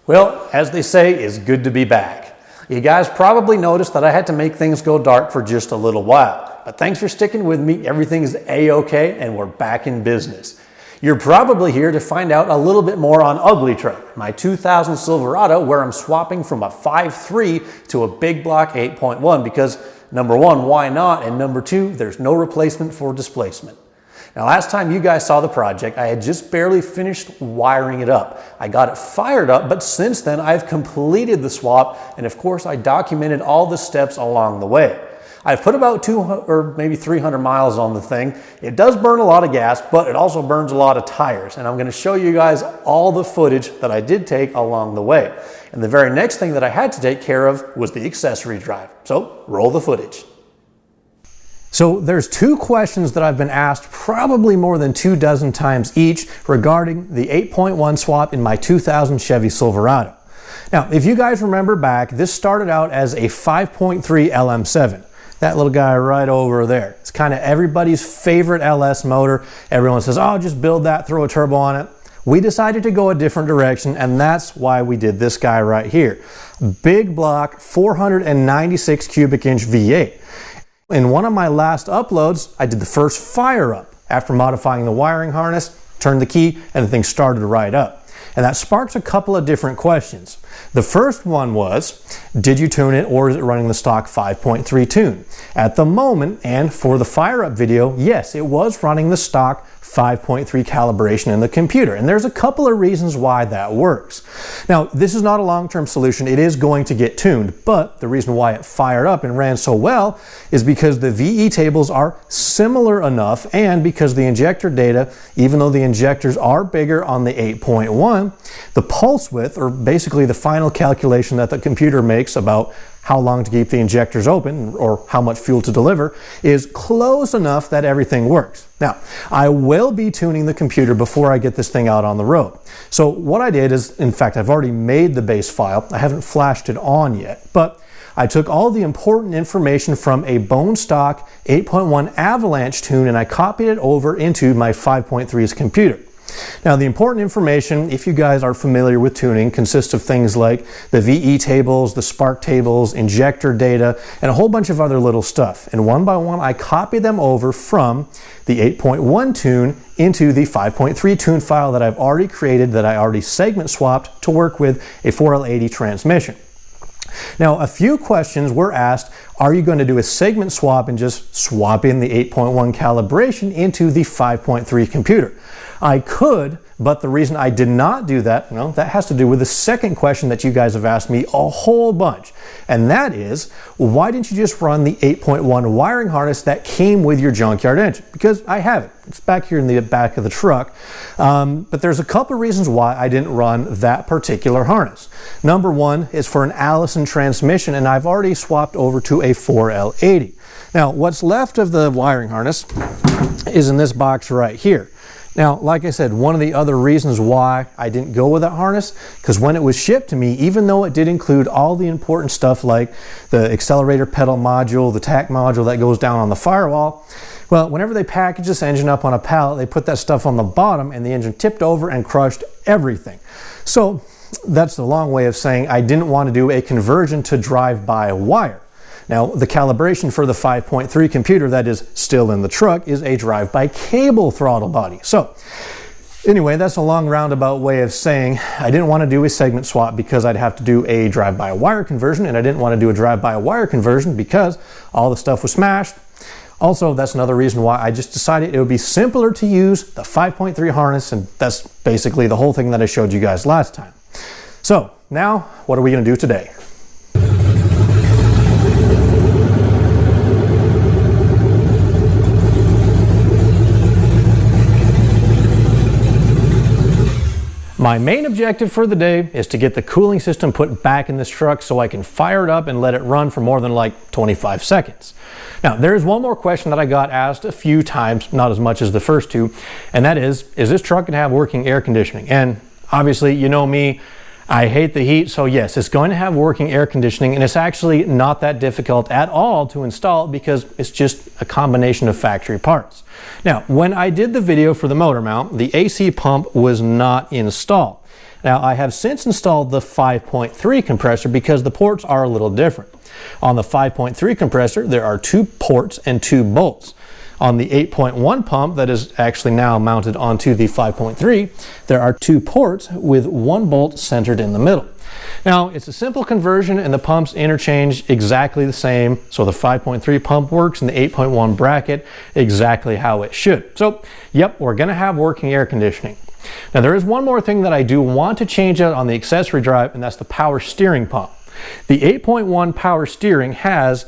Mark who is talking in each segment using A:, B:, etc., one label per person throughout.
A: Well, as they say, it's good to be back. You guys probably noticed that I had to make things go dark for just a little while, but thanks for sticking with me. Everything is a-okay and we're back in business. You're probably here to find out a little bit more on UglyTruck, my 2000 Silverado, where I'm swapping from a 5.3 to a big block 8.1 because number one, why not? And number two, there's no replacement for displacement. Now, last time you guys saw the project, I had just barely finished wiring it up. I got it fired up, but since then I've completed the swap, and of course I documented all the steps along the way. I've put about 200 or maybe 300 miles on the thing. It does burn a lot of gas, but it also burns a lot of tires, and I'm going to show you guys all the footage that I did take along the way. And the very next thing that I had to take care of was the accessory drive. So roll the footage. So there's two questions that I've been asked probably more than 24 times each regarding the 8.1 swap in my 2000 Chevy Silverado. Now, if you guys remember back, this started out as a 5.3 LM7. That little guy right over there. It's kind of everybody's favorite LS motor. Everyone says, oh, just build that, throw a turbo on it. We decided to go a different direction, and that's why we did this guy right here. Big block, 496 cubic inch V8. In one of my last uploads, I did the first fire up. After modifying the wiring harness, turned the key, and the thing started right up. And that sparks a couple of different questions. The first one was, did you tune it or is it running the stock 5.3 tune? At the moment, and for the fire up video, yes, it was running the stock 5.3 calibration in the computer. And there's a couple of reasons why that works. Now, this is not a long-term solution. It is going to get tuned, but the reason why it fired up and ran so well is because the VE tables are similar enough, and because the injector data, even though the injectors are bigger on the 8.1, the pulse width, or basically the final calculation that the computer makes about how long to keep the injectors open or how much fuel to deliver, is close enough that everything works. Now, I will be tuning the computer before I get this thing out on the road. So what I did is, in fact, I've already made the base file. I haven't flashed it on yet, but I took all the important information from a bone stock 8.1 Avalanche tune and I copied it over into my 5.3's computer. Now, the important information, if you guys are familiar with tuning, consists of things like the VE tables, the spark tables, injector data, and a whole bunch of other little stuff. And one by one, I copied them over from the 8.1 tune into the 5.3 tune file that I've already created, that I already segment swapped to work with a 4L80 transmission. Now, a few questions were asked, are you going to do a segment swap and just swap in the 8.1 calibration into the 5.3 computer? I could, but the reason I did not do that, well, that has to do with the second question that you guys have asked me a whole bunch. And that is, why didn't you just run the 8.1 wiring harness that came with your junkyard engine? Because I have it. It's back here in the back of the truck. But there's a couple of reasons why I didn't run that particular harness. Number one is for an Allison transmission, and I've already swapped over to a 4L80. Now, what's left of the wiring harness is in this box right here. Now, like I said, one of the other reasons why I didn't go with that harness, because when it was shipped to me, even though it did include all the important stuff like the accelerator pedal module, the tach module that goes down on the firewall, well, whenever they package this engine up on a pallet, they put that stuff on the bottom and the engine tipped over and crushed everything. So that's the long way of saying I didn't want to do a conversion to drive-by-wire. Now, the calibration for the 5.3 computer that is still in the truck is a drive-by cable throttle body. So, anyway, that's a long roundabout way of saying I didn't want to do a segment swap because I'd have to do a drive-by-wire conversion, and I didn't want to do a drive-by-wire conversion because all the stuff was smashed. Also, that's another reason why I just decided it would be simpler to use the 5.3 harness, and that's basically the whole thing that I showed you guys last time. So, now, what are we going to do today? My main objective for the day is to get the cooling system put back in this truck so I can fire it up and let it run for more than like 25 seconds. Now, there's one more question that I got asked a few times, not as much as the first two, and that is this truck going to have working air conditioning? And obviously, you know me, I hate the heat, so yes, it's going to have working air conditioning, and it's actually not that difficult at all to install because it's just a combination of factory parts. Now, when I did the video for the motor mount, the AC pump was not installed. Now, I have since installed the 5.3 compressor because the ports are a little different. On the 5.3 compressor, there are 2 ports and 2 bolts. On the 8.1 pump that is actually now mounted onto the 5.3, there are 2 ports with 1 bolt centered in the middle. Now, it's a simple conversion and the pumps interchange exactly the same, so the 5.3 pump works in the 8.1 bracket exactly how it should. So, yep, we're going to have working air conditioning. Now, there is one more thing that I do want to change out on the accessory drive, and that's the power steering pump. The 8.1 power steering has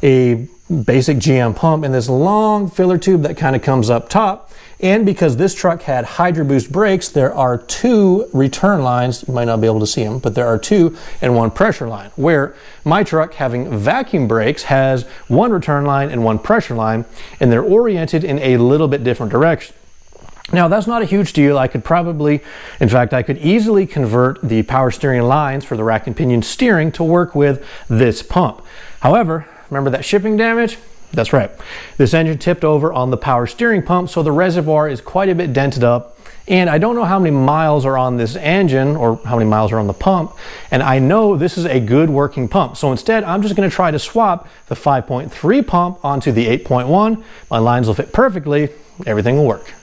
A: a basic GM pump in this long filler tube that kind of comes up top. And because this truck had Hydro Boost brakes, there are 2 return lines. You might not be able to see them, but there are 2 and 1 pressure line. Where my truck, having vacuum brakes, has 1 return line and 1 pressure line, and they're oriented in a little bit different direction. Now, that's not a huge deal. I could probably, in fact, I could easily convert the power steering lines for the rack and pinion steering to work with this pump. However, remember that shipping damage? That's right. This engine tipped over on the power steering pump, so the reservoir is quite a bit dented up. And I don't know how many miles are on this engine or how many miles are on the pump. And I know this is a good working pump. So instead, I'm just going to try to swap the 5.3 pump onto the 8.1. My lines will fit perfectly. Everything will work.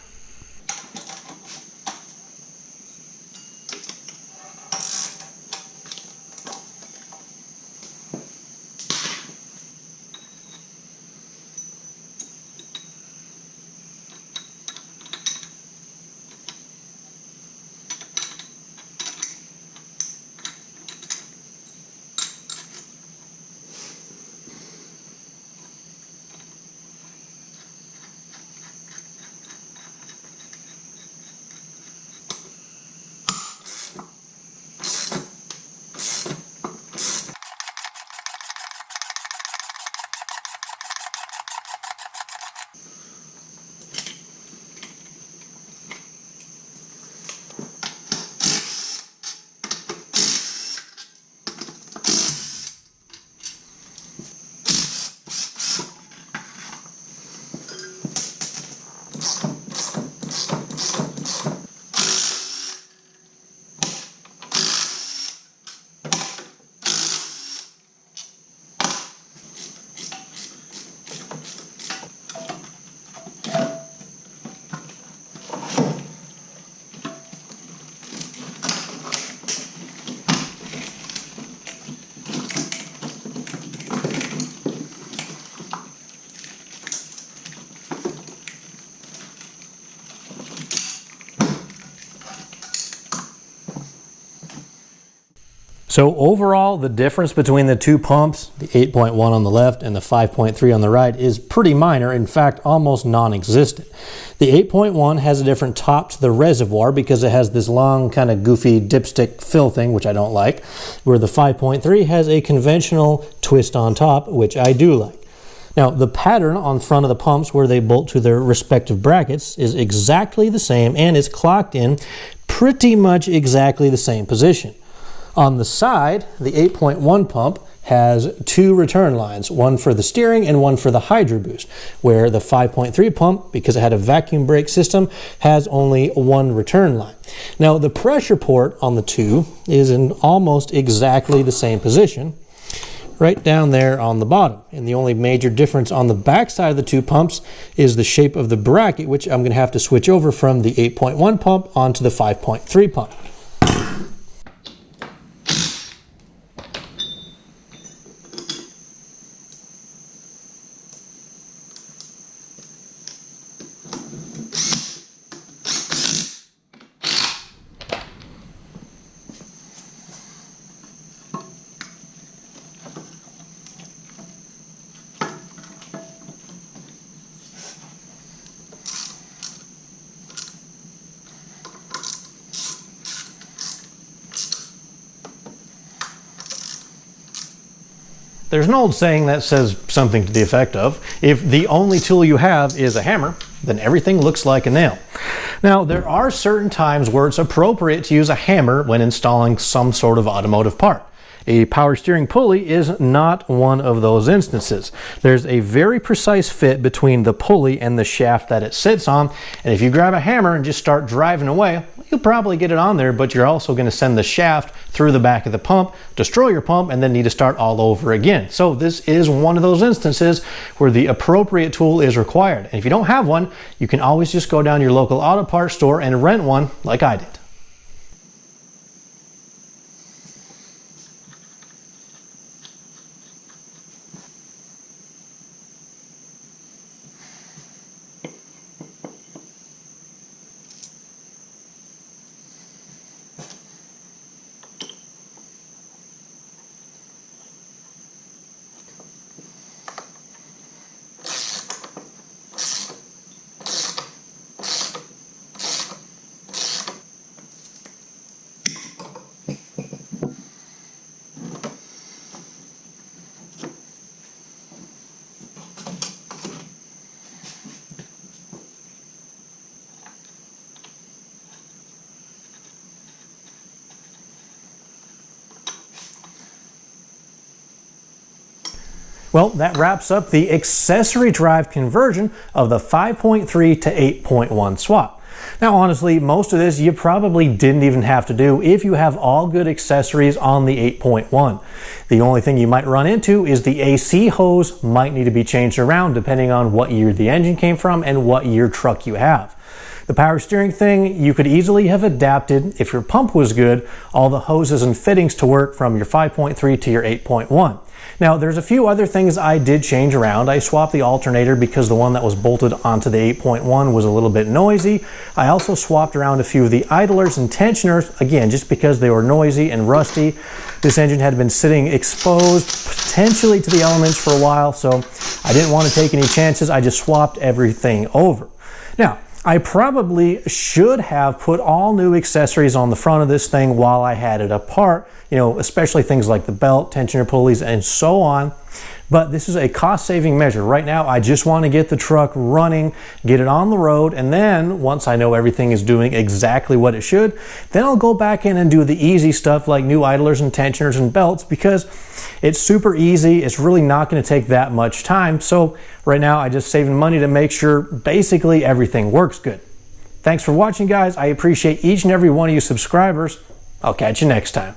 A: So overall, the difference between the 2 pumps, the 8.1 on the left and the 5.3 on the right, is pretty minor, in fact, almost non-existent. The 8.1 has a different top to the reservoir because it has this long, kind of goofy dipstick fill thing, which I don't like, where the 5.3 has a conventional twist on top, which I do like. Now, the pattern on front of the pumps where they bolt to their respective brackets is exactly the same and is clocked in pretty much exactly the same position. On the side, the 8.1 pump has 2 return lines, one for the steering and one for the Hydro Boost, where the 5.3 pump, because it had a vacuum brake system, has only 1 return line. Now, the pressure port on the 2 is in almost exactly the same position, right down there on the bottom. And the only major difference on the back side of the 2 pumps is the shape of the bracket, which I'm going to have to switch over from the 8.1 pump onto the 5.3 pump. There's an old saying that says something to the effect of, if the only tool you have is a hammer, then everything looks like a nail. Now, there are certain times where it's appropriate to use a hammer when installing some sort of automotive part. A power steering pulley is not one of those instances. There's a very precise fit between the pulley and the shaft that it sits on, and if you grab a hammer and just start driving away,
B: you'll probably get it on there, but you're also going to send the shaft through the back of the pump, destroy your pump, and then need to start all over again. So this is one of those instances where the appropriate tool is required. And if you don't have one, you can always just go down to your local auto parts store and rent one like I did. Well, that wraps up the accessory drive conversion of the 5.3 to 8.1 swap. Now, honestly, most of this you probably didn't even have to do if you have all good accessories on the 8.1. The only thing you might run into is the AC hose might need to be changed around depending on what year the engine came from and what year truck you have. The power steering thing, you could easily have adapted, if your pump was good, all the hoses and fittings to work from your 5.3 to your 8.1. Now, there's a few other things I did change around. I swapped the alternator because the one that was bolted onto the 8.1 was a little bit noisy. I also swapped around a few of the idlers and tensioners, again, just because they were noisy and rusty. This engine had been sitting exposed potentially to the elements for a while, so I didn't want to take any chances. I just swapped everything over. Now, I probably should have put all new accessories on the front of this thing while I had it apart, especially things like the belt, tensioner pulleys, and so on. But this is a cost-saving measure. Right now, I just want to get the truck running, get it on the road, and then once I know everything is doing exactly what it should, then I'll go back in and do the easy stuff like new idlers and tensioners and belts, because it's super easy. It's really not going to take that much time. So right now, I'm just saving money to make sure basically everything works good. Thanks for watching, guys. I appreciate each and every one of you subscribers. I'll catch you next time.